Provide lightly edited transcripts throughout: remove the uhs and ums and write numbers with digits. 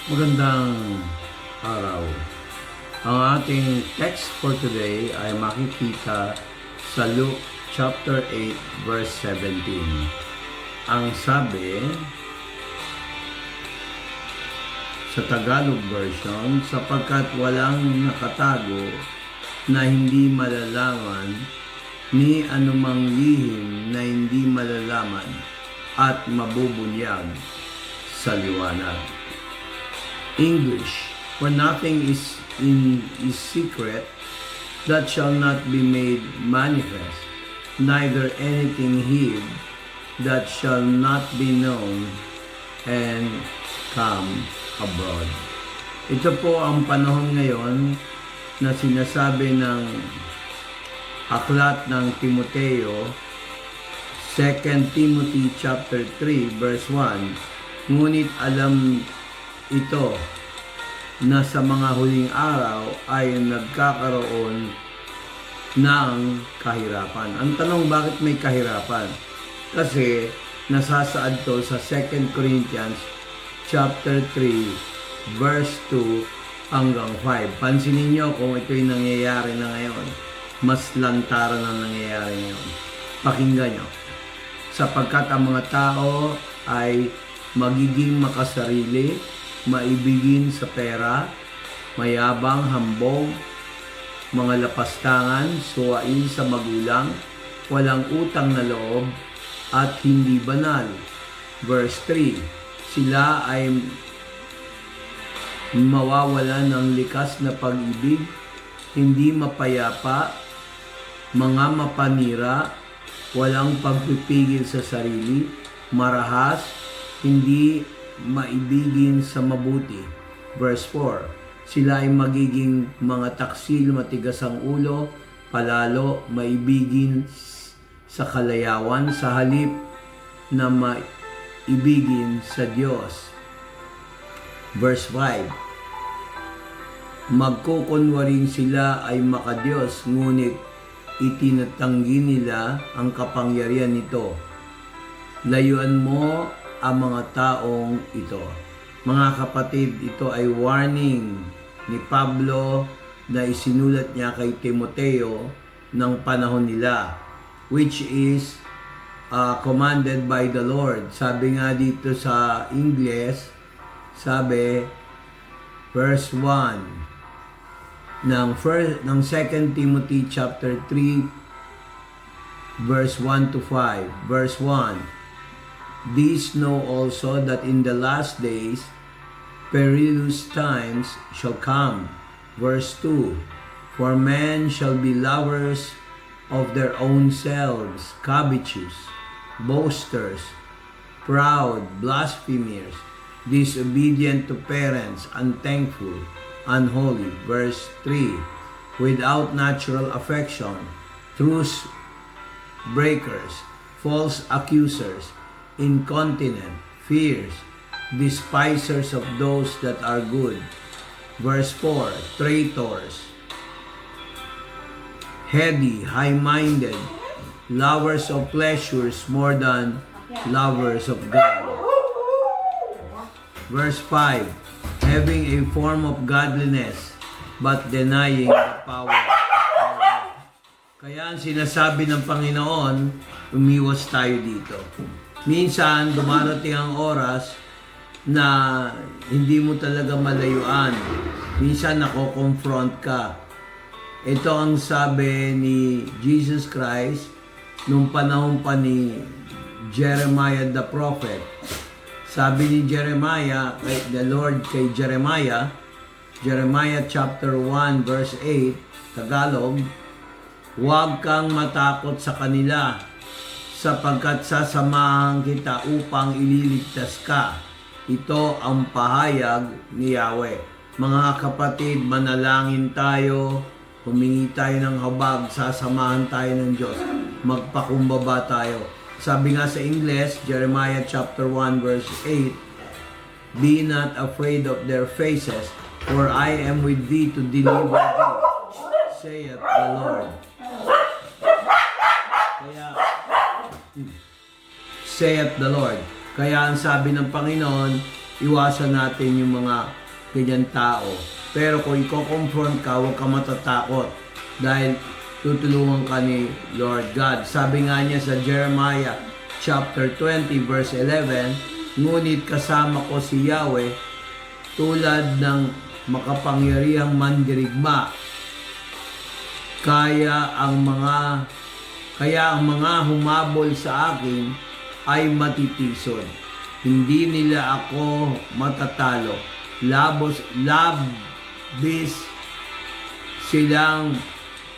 Magandang araw. Ang ating text for today ay makikita sa Luke chapter 8 verse 17. Ang sabi sa Tagalog version, sapagkat walang nakatago na hindi malalaman ni anumang lihim na hindi malalaman at mabubunyag sa liwanag. English, for nothing is secret that shall not be made manifest, neither anything hid that shall not be known and come abroad. Ito po ang panahon ngayon na sinasabi ng aklat ng Timoteo, 2 Timothy chapter 3 verse 1, ngunit alam ito na sa mga huling araw ay nagkakaroon ng kahirapan. Ang tanong, bakit may kahirapan? Kasi nasasaad to sa 2 Corinthians chapter 3 verse 2 hanggang 5. Pansinin nyo kung ito'y nangyayari na ngayon. Mas lantaran na nangyayari ngayon. Pakinggan nyo. Sapagkat ang mga tao ay magiging makasarili, maibigin sa pera, mayabang, hambog, mga lapastangan, suwain sa magulang, walang utang na loob, at hindi banal. Verse 3, sila ay mawawalan ng likas na pag-ibig, hindi mapayapa, mga mapanira, walang pagpipigil sa sarili, marahas, hindi maibigin sa mabuti. Verse 4, sila ay magiging mga taksil, matigas ang ulo, palalo, maibigin sa kalayawan, sa halip na maibigin sa Diyos. Verse 5, magkukunwaring sila ay makadiyos, ngunit itinatanggi nila ang kapangyarihan nito. Layuan mo ang mga taong ito. Mga kapatid, ito ay warning ni Pablo na isinulat niya kay Timoteo ng panahon nila, which is commanded by the Lord. Sabi nga dito sa English, sabi, verse 1 ng 2 Timothy chapter 3 verse 1 to 5. Verse 1, these know also that in the last days perilous times shall come. Verse 2, for men shall be lovers of their own selves, covetous, boasters, proud, blasphemers, disobedient to parents, unthankful, unholy. Verse 3, without natural affection, truce breakers, false accusers, incontinent, fierce, despisers of those that are good. Verse 4, traitors, heady, high-minded, lovers of pleasures more than lovers of God. Verse 5, having a form of godliness, but denying the power thereof. Kaya ang sinasabi ng Panginoon, umiwas tayo dito. Minsan, dumarating ang oras na hindi mo talaga malayuan. Minsan, nako-confront ka. Ito ang sabi ni Jesus Christ nung panahon pa ni Jeremiah the prophet. Sabi ni Jeremiah, the Lord kay Jeremiah, Jeremiah chapter 1 verse 8, Tagalog, huwag kang matakot sa kanila, sapagkat sasamahan kita upang ililigtas ka. Ito ang pahayag ni Yahweh. Mga kapatid, manalangin tayo, humingi tayo ng habag, sasamahan tayo ng Diyos, magpakumbaba tayo. Sabi nga sa English, Jeremiah chapter 1 verse 8, be not afraid of their faces, for I am with thee to deliver thee, saith the Lord. Kaya, saith the Lord. Kaya ang sabi ng Panginoon, iwasan natin yung mga ganyan tao. Pero kung i-confront ka, huwag ka matatakot dahil tutulungan ka ni Lord God. Sabi nga niya sa Jeremiah chapter 20 verse 11, ngunit kasama ko si Yahweh tulad ng makapangyarihang mandirigma. Kaya ang mga humabol sa akin ay matitisod. Hindi nila ako matatalo. Labis silang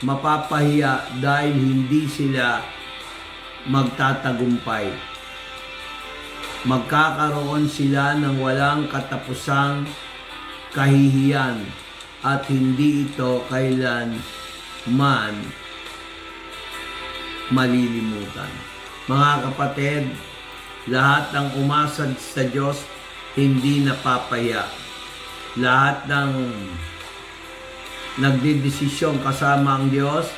mapapahiya dahil hindi sila magtatagumpay. Magkakaroon sila ng walang katapusang kahihiyan at hindi ito kailan man malilimutan. Mga kapatid, lahat ng umasad sa Diyos hindi napapahiya. Lahat ng nagdedesisyon kasama ang Diyos,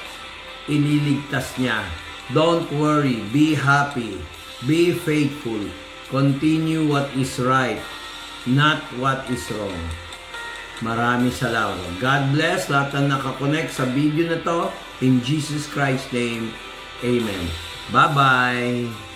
ililigtas niya. Don't worry, be happy, be faithful, continue what is right, not what is wrong. Maraming salamat. God bless lahat na nakakonect sa video na to. In Jesus Christ's name, Amen. Bye-bye!